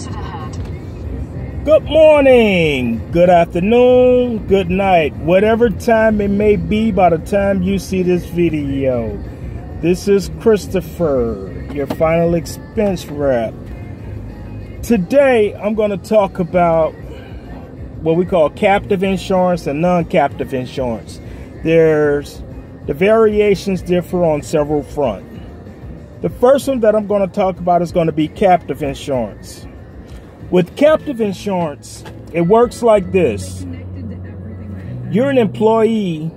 reported ahead. Good morning, good afternoon, good night, whatever time it may be by the time you see this video. This is Christopher, your final expense rep. Today, I'm going to talk about what we call captive insurance and non-captive insurance. The variations differ on several fronts. The first one that I'm going to talk about is going to be captive insurance. With captive insurance, it works like this. You're an employee,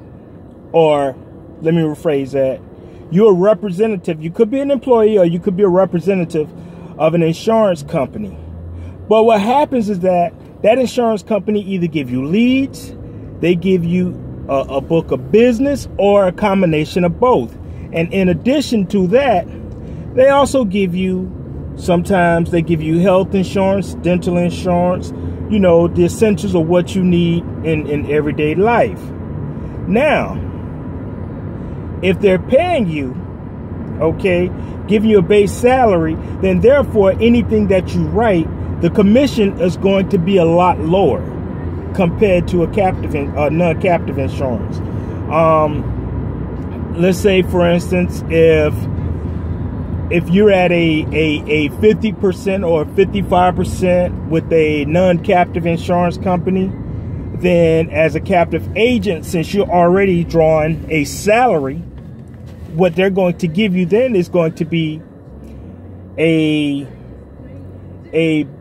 or let me rephrase that. You're a representative. You could be an employee or you could be a representative of an insurance company. But what happens is that insurance company either give you leads, they give you a book of business, or a combination of both. And in addition to that, they also give you, sometimes they give you health insurance, dental insurance, you know, the essentials of what you need in everyday life. Now, if they're paying you, okay, giving you a base salary, then therefore anything that you write, the commission is going to be a lot lower compared to a captive non-captive insurance. Let's say, for instance, if you're at a 50% or 55% with a non-captive insurance company, then as a captive agent, since you're already drawing a salary, what they're going to give you then is going to be a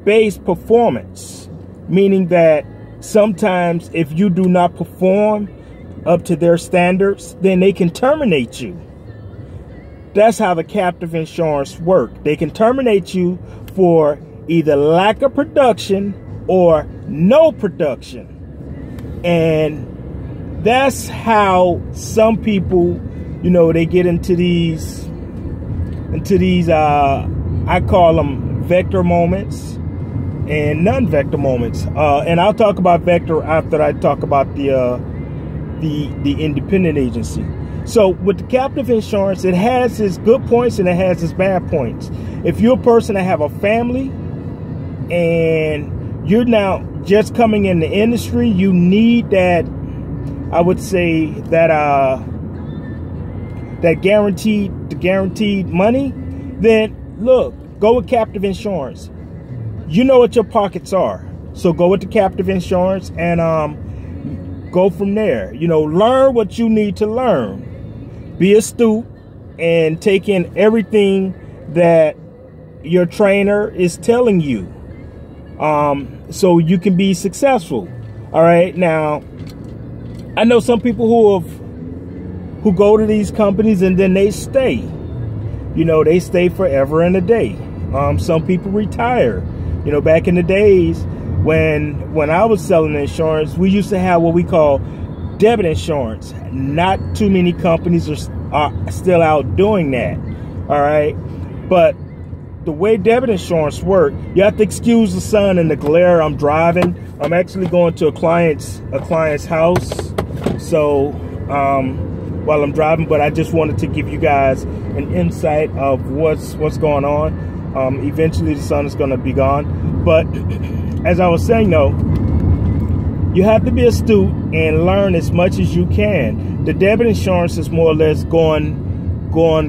base performance, meaning that sometimes if you do not perform up to their standards, then they can terminate you. That's how the captive insurance works. They can terminate you for either lack of production or no production. And that's how some people, you know, they get into these I call them vector moments and non-vector moments. And I'll talk about vector after I talk about the independent agency. So with the captive insurance, it has its good points and it has its bad points. If you're a person that have a family and you're now just coming in the industry, you need that, I would say, that guaranteed money, then look, go with captive insurance. You know what your pockets are. So go with the captive insurance and go from there. You know, learn what you need to learn. Be astute and take in everything that your trainer is telling you, so you can be successful. All right. Now, I know some people who go to these companies and then they stay. You know, they stay forever and a day. Some people retire. You know, back in the days when I was selling insurance, we used to have what we call debit insurance. Not too many companies are still out doing that. All right. But the way debit insurance works, you have to excuse the sun and the glare. I'm driving. I'm actually going to a client's house. So while I'm driving, but I just wanted to give you guys an insight of what's going on. Eventually the sun is going to be gone. But as I was saying, though, you have to be astute and learn as much as you can. The debit insurance is more or less going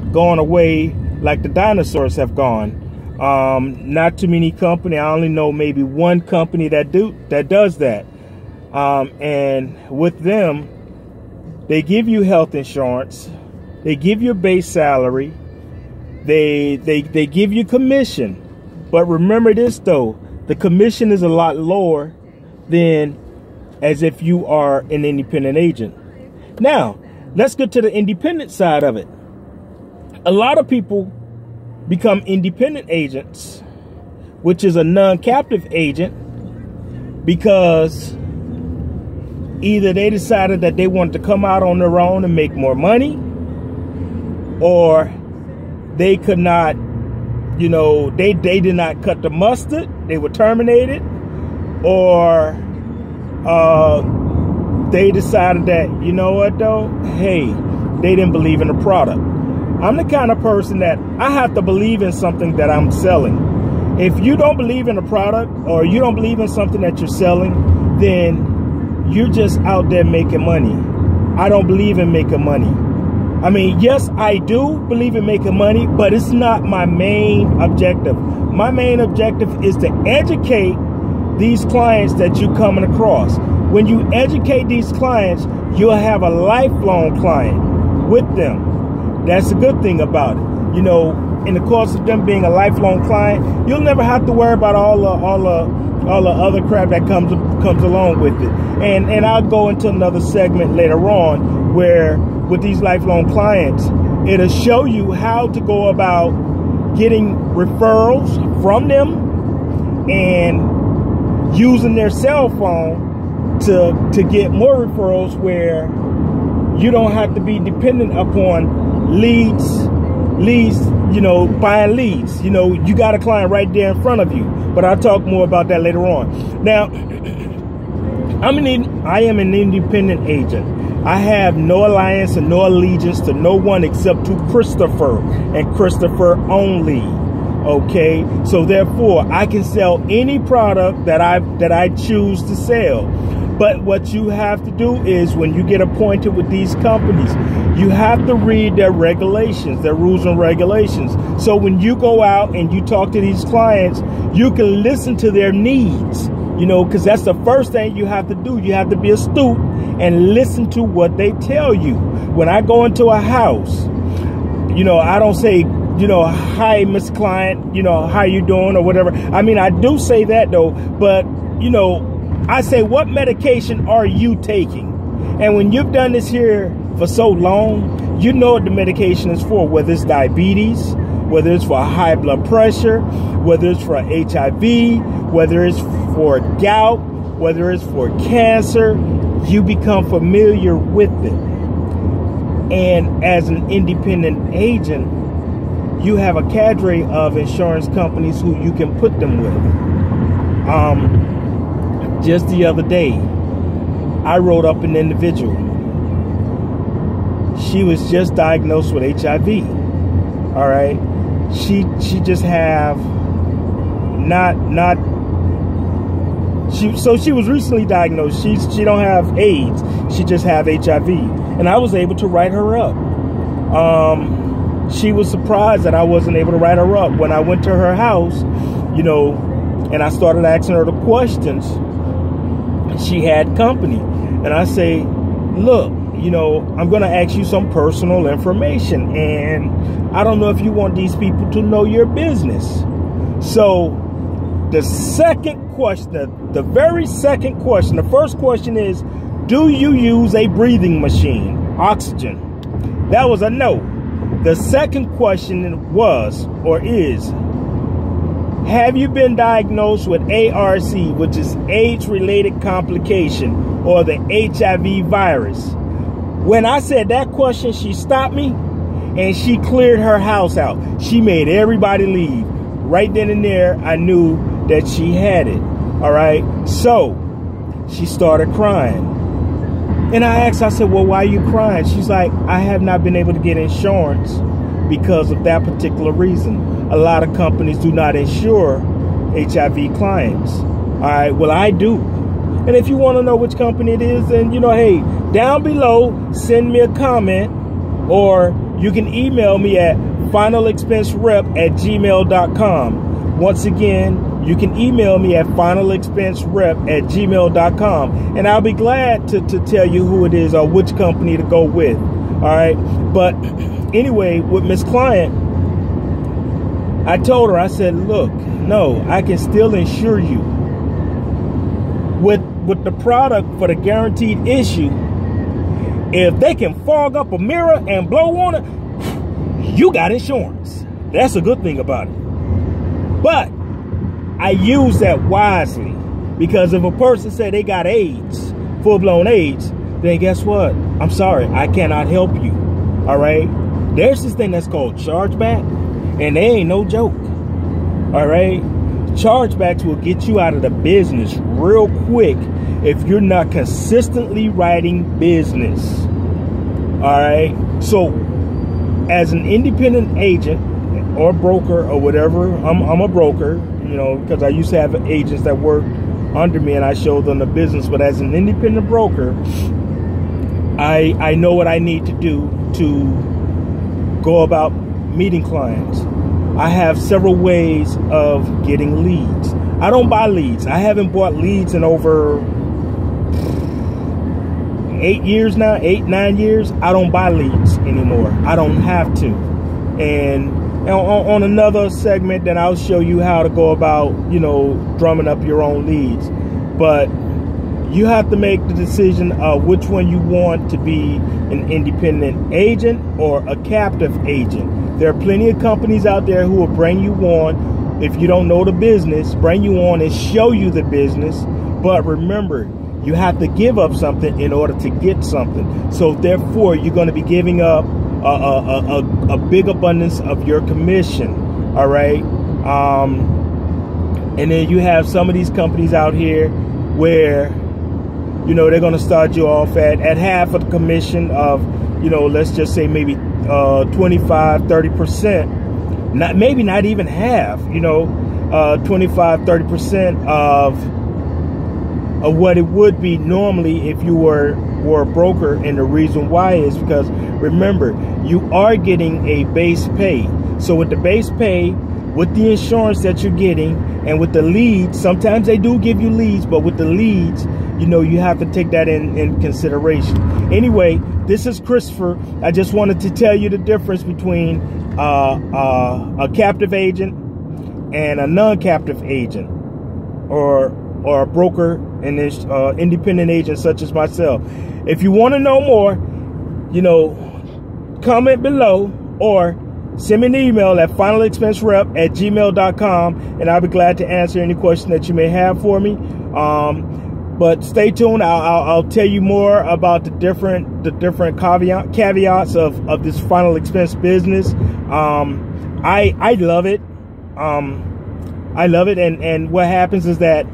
away like the dinosaurs have gone. Not too many companies. I only know maybe one company that does that. And with them, they give you health insurance. They give you a base salary. They give you commission. But remember this though, the commission is a lot lower than as if you are an independent agent. Now, let's get to the independent side of it. A lot of people become independent agents, which is a non-captive agent, because either they decided that they wanted to come out on their own and make more money, or they could not, you know, they did not cut the mustard, they were terminated, or they decided that, you know what though, hey, they didn't believe in the product. I'm the kind of person that I have to believe in something that I'm selling. If you don't believe in a product or you don't believe in something that you're selling, then you're just out there making money. I don't believe in making money. I mean, yes, I do believe in making money, but it's not my main objective. My main objective is to educate these clients that you're coming across. When you educate these clients, you'll have a lifelong client with them. That's the good thing about it. You know, in the course of them being a lifelong client, you'll never have to worry about all the other crap that comes along with it. And I'll go into another segment later on where with these lifelong clients, it'll show you how to go about getting referrals from them and using their cell phone to get more referrals, where you don't have to be dependent upon leads, you know, buying leads. You know, you got a client right there in front of you. But I'll talk more about that later on. Now, I am an independent agent. I have no alliance and no allegiance to no one except to Christopher and Christopher only. Okay, so therefore I can sell any product that I choose to sell. But what you have to do is, when you get appointed with these companies, you have to read their regulations, their rules and regulations. So when you go out and you talk to these clients, you can listen to their needs, you know, because that's the first thing you have to do. You have to be astute and listen to what they tell you. When I go into a house, you know, I don't say, you know, hi, Miss Client, you know, how you doing or whatever. I mean, I do say that though, but, you know, I say, what medication are you taking? And when you've done this here for so long, you know what the medication is for, whether it's diabetes, whether it's for high blood pressure, whether it's for HIV, whether it's for gout, whether it's for cancer. You become familiar with it. And as an independent agent, you have a cadre of insurance companies who you can put them with. Just the other day, I wrote up an individual. She was just diagnosed with HIV. All right. She just have so she was recently diagnosed. She don't have AIDS. She just have HIV. And I was able to write her up. She was surprised that I wasn't able to write her up. When I went to her house, you know, and I started asking her the questions, she had company. And I say, look, you know, I'm going to ask you some personal information, and I don't know if you want these people to know your business. So the second question, the very second question, the first question is, do you use a breathing machine, oxygen? That was a no. The second question was, or is, have you been diagnosed with ARC, which is AIDS-related complication, or the HIV virus? When I said that question, she stopped me and she cleared her house out. She made everybody leave. Right then and there, I knew that she had it. All right. So she started crying. And I asked, I said, well, why are you crying? She's like, I have not been able to get insurance because of that particular reason. A lot of companies do not insure HIV clients. All right. Well, I do. And if you want to know which company it is, then, you know, hey, down below, send me a comment, or you can email me at finalexpenserep@gmail.com. Once again, you can email me at finalexpenserep@gmail.com, and I'll be glad to tell you who it is or which company to go with. All right. But anyway, with Miss Client, I told her, I said, look, no, I can still insure you. With the product for the guaranteed issue, if they can fog up a mirror and blow on it, you got insurance. That's a good thing about it. But I use that wisely, because if a person said they got AIDS, full-blown AIDS, then guess what? I'm sorry, I cannot help you. All right? There's this thing that's called chargeback, and they ain't no joke. All right? Chargebacks will get you out of the business real quick if you're not consistently writing business. All right. So as an independent agent or broker or whatever, I'm a broker. you know, because I used to have agents that worked under me and I showed them the business. But as an independent broker, I know what I need to do to go about meeting clients. I have several ways of getting leads. I don't buy leads. I haven't bought leads in over 8 years now, 9 years. I don't buy leads anymore. I don't have to. And on another segment, then I'll show you how to go about, you know, drumming up your own leads. But you have to make the decision of which one you want to be, an independent agent or a captive agent. There are plenty of companies out there who will bring you on, if you don't know the business, bring you on and show you the business. But remember, you have to give up something in order to get something. So therefore, you're going to be giving up a big abundance of your commission. All right. And then you have some of these companies out here where, you know, they're going to start you off at half of the commission of, you know, let's just say maybe 25-30%, maybe not even half, you know, 25-30% of what it would be normally if you were a broker. And the reason why is because, remember, you are getting a base pay. So with the base pay, with the insurance that you're getting, and with the leads, sometimes they do give you leads, but with the leads, you know, you have to take that in consideration. Anyway, this is Christopher. I just wanted to tell you the difference between a captive agent and a non-captive agent, or a broker and this independent agent such as myself. If you want to know more, you know, comment below or send me an email at finalexpenserep@gmail.com, and I'll be glad to answer any question that you may have for me. But stay tuned. I'll tell you more about the different caveats of this final expense business. I love it. I love it. And what happens is that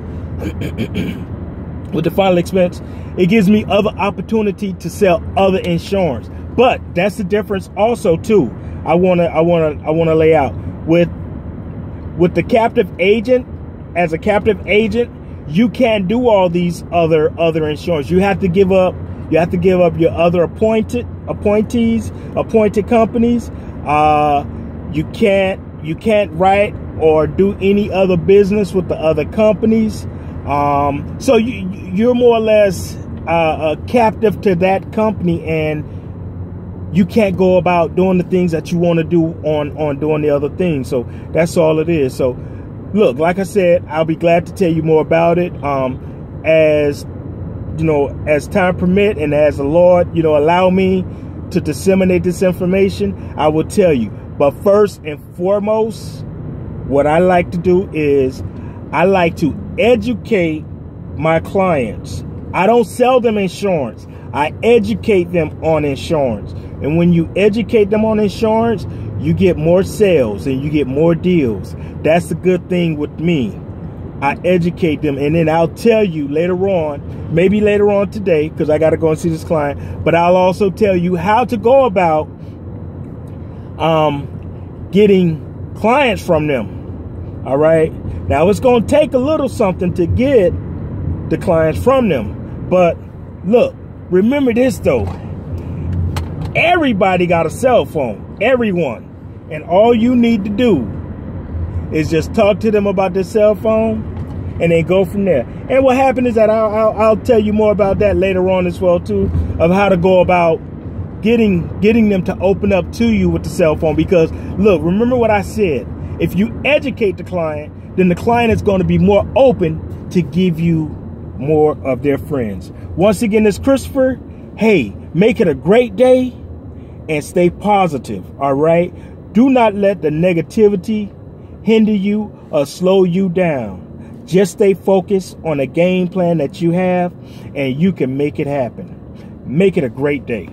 with the final expense, it gives me other opportunity to sell other insurance. But that's the difference also too. I wanna lay out with the captive agent. As a captive agent, you can't do all these other insurance. You have to give up your other appointed companies. You can't write or do any other business with the other companies. So you're more or less captive to that company, and you can't go about doing the things that you want to do on doing the other things. So that's all it is. So look, like I said, I'll be glad to tell you more about it. As you know, as time permit and as the Lord, you know, allow me to disseminate this information, I will tell you. But first and foremost, what I like to do is I like to educate my clients. I don't sell them insurance. I educate them on insurance. And when you educate them on insurance, you get more sales and you get more deals. That's the good thing with me. I educate them, and then I'll tell you later on, maybe later on today, because I got to go and see this client, but I'll also tell you how to go about getting clients from them. All right. Now, it's going to take a little something to get the clients from them. But look, remember this though. Everybody got a cell phone. Everyone. And all you need to do is just talk to them about their cell phone and then go from there. And what happened is that I'll tell you more about that later on as well too, of how to go about getting them to open up to you with the cell phone. Because look, remember what I said. If you educate the client, then the client is going to be more open to give you more of their friends. Once again, this is Christopher. Hey, make it a great day and stay positive. All right. Do not let the negativity hinder you or slow you down. Just stay focused on a game plan that you have, and you can make it happen. Make it a great day.